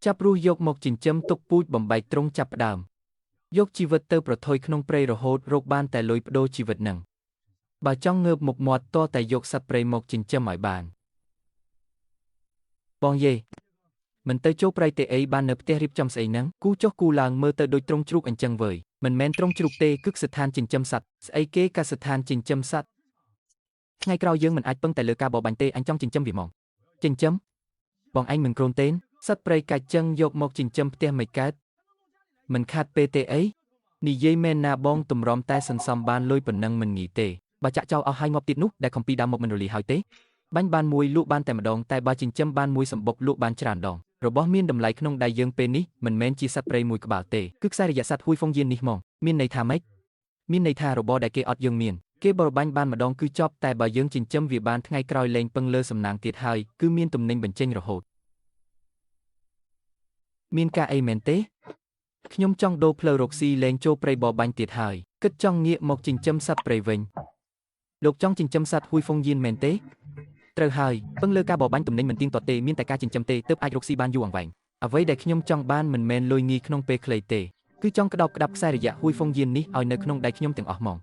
ចាប់រស់យកមកចិញ្ចឹមទុកពូជបំបែកទ្រង់ចាប់ផ្ដើមយកជីវិតទៅប្រថុយក្នុងព្រៃរហូតរកបានតែលុយបដូរជីវិតនឹងបើចង់ងើបមុខមាត់តតែយកសត្វព្រៃមកចិញ្ចឹមឲ្យបានបងយេមិនទៅចូលព្រៃទេអីបាននៅផ្ទះរៀបចំស្អីហ្នឹងគូចុះគូឡើងមើលទៅដូចទ្រង់ជ្រូកអញ្ចឹងវើយមិនមែនទ្រង់ជ្រូកទេគឺស្ថានចិញ្ចឹមសត្វស្អីគេក៏ស្ថានចិញ្ចឹមសត្វថ្ងៃក្រោយយើងមិនអាចពឹងតែលើការបរបាញ់ទេអញចង់ចិញ្ចឹមវាហ្មងចិញ្ចឹមបងឯងមិនគ្រោនទេសត្វព្រៃកាច់ចឹងយកមកចិញ្ចឹមផ្ទះមិនកើតមិនខាត់ពេលទេអីនិយាយមែនណាបងទម្រាំតែសន្សំបានលុយប៉ុណ្ណឹងមិនងាយទេបើចាក់ចោលអស់ហើយងាប់ទៀតនោះដែលខំពីដើមមកមិនរលីហើយទេបាញ់បានមួយលក់បានតែម្ដងតែបើចិញ្ចឹមបានមួយសម្បុកលក់បានច្រើនដងរបស់មានតម្លៃក្នុងដៃយើងពេលនេះមិនមែនជាសត្វព្រៃមួយក្បាលទេគឺខ្សែរយៈសត្វហួយហ្វុងយាននេះហ្មងមានន័យថាម៉េចមានន័យថារបស់ដែលគេអត់យើងមានគេបរបាញ់បានម្ដងគឺចប់តែបើយើងចិញ្ចឹមវាបានថ្ងៃក្រោយលែងពឹងលើសំណាងទៀតហើយគឺមានទំនិញបញ្ចេញរហូតមានការអីមែនទេខ្ញុំចង់ដូរផ្លូវរកស៊ីលែងចូលព្រៃបរបាញ់ទៀតហើយគិតចង់ងាកមកចិញ្ចឹមសត្វព្រៃវិញលោកចង់ចិញ្ចឹមសត្វហួយហ្វុងយានមែនទេត្រូវហើយពឹងលើការបរបាញ់ទំនិញមិនទៀងទាត់ទេមានតែការចិញ្ចឹមទេទើបអាចរកស៊ីបានយូរអង្វែងអ្វីដែលខ្ញុំចង់បានមិនមែនលុយងាយក្នុងពេលខ្លីទេគឺចង់ក្តោបក្តាប់ខ្សែរយៈហួយហ្វុងយាននេះឲ្យនៅក្នុងដៃខ្ញុំទាំងអស់ហ្មង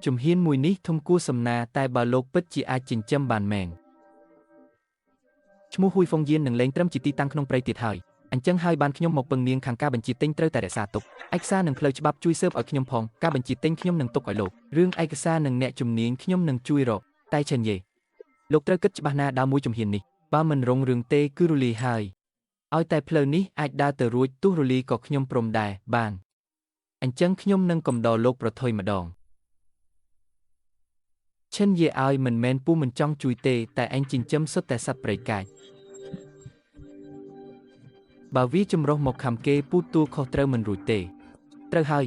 ជំហានមួយនេះធំគួរសំណាតែបើលោកពិតជាអាចចិញ្ចឹមបានមែនឈ្មោះហួយហ្វុងយាននឹងលែងត្រឹមជាទីតាំងក្នុងព្រៃទៀតហើយអញ្ចឹងហើយបានខ្ញុំមកពឹងនាងខាងការបញ្ជាទិញត្រូវតែរក្សាទុកឯកសារនិងផ្លូវច្បាប់ជួយស៊ើបឲ្យខ្ញុំផងការបញ្ជាទិញខ្ញុំនឹងទុកឲ្យលោករឿងឯកសារនិងអ្នកជំនាញខ្ញុំនឹងជួយរកតែឆិនយេលោកត្រូវគិតច្បាស់ណាដល់មួយជំហាននេះបើមិនរងរឿងទេគឺរលាយហើយឲ្យតែផ្លូវនេះអាចដើរទៅរួចទោះរលាយក៏ខ្ញុំព្រមដែរបានអញ្ចឹងខ្ញុំនឹងកំដរលោកប្រថុយម្ដងឆិនយេឲ្យមិនមែនពូមិនចង់ជួយទេតែឯងចិញ្ចឹមសុទ្ធតែសត្វព្រៃកាចបើវាចម្រុះមកខំគេពូទួលខុសត្រូវមិនរួចទេត្រូវហើយ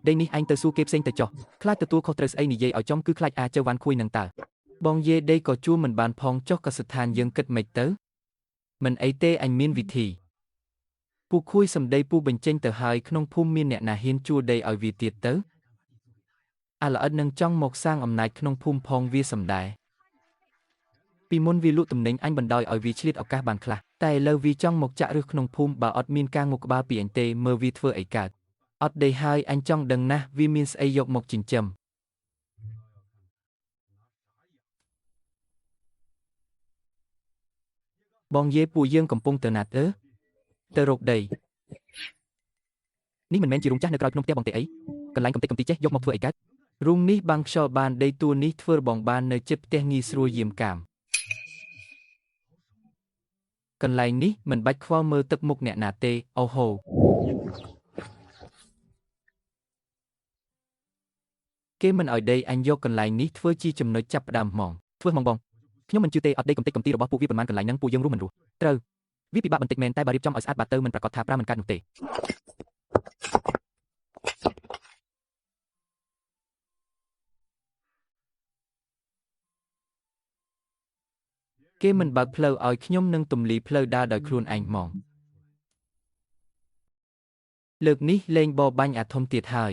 ដេញនេះឯងទៅសួរគេផ្សេងទៅចុះខ្លាចទទួលខុសត្រូវស្អីនិយាយឲ្យចំគឺខ្លាចអាចើវ៉ាន់ខួយនឹងតើបងយេដេក៏ជួមិនបានផងចុះក៏ស្ថានយើងគិតមិនទៅមិនអីទេអញមានវិធីពូខួយសម្ដីពូបញ្ចេញទៅហើយក្នុងភូមិមានអ្នកណាហ៊ានជួដីឲ្យវាទៀតទៅអាល្អិតនឹងចង់មកសាងអំណាចក្នុងភូមិផងវាសំដែរពីមុនវាលក់ទំនិញអញបណ្ដោយឲ្យវាឆ្លៀតឱកាសបានខ្លះតែឥឡូវវាចង់មកចាក់ឫសក្នុងភូមិបើអត់មានការងុកក្បាលពីអញទេមើលវាធ្វើអីកើតអត់ដេកហើយអញចង់ដឹងណាស់វាមានស្អីយកមកចិញ្ចឹមបងយេពួកយើងកំពុងទៅណាត់ទៅរកដីនេះមិនមែនជារូងចាស់នៅក្រោយភ្នំផ្ទះបងទេអីកន្លែងកំទេចកំទីចេះយកមកធ្វើអីកើតរូងនេះបាំងខ្យល់បានដីទួលនេះធ្វើរបងបាននៅជិតផ្ទះងាយស្រួលយាមកាមកន្លែងនេះមិនបាច់ខ្វល់មើលទឹកមុខអ្នកណាទេអូហូគេមិនឲ្យដីអញយកកន្លែងនេះធ្វើជាចំណុចចាប់ផ្ដើមហ្មងធ្វើហ្មងបងខ្ញុំមិនជឿទេអត់ដីកំទេចកំទីរបស់ពួកវាប្រមាណកន្លែងហ្នឹងពួកយើងរស់មិនរស់ត្រូវវាពិបាកបន្តិចមែនតែបើរៀបចំឲ្យស្អាតបាត់ទៅមិនប្រកាសថាប្រាមិនកើតនោះទេគេមិនបើកផ្លូវឲ្យខ្ញុំនឹងទម្លីផ្លូវដើរដោយខ្លួនឯងហ្មងលើកនេះលេងបរបាញ់អាធំទៀតហើយ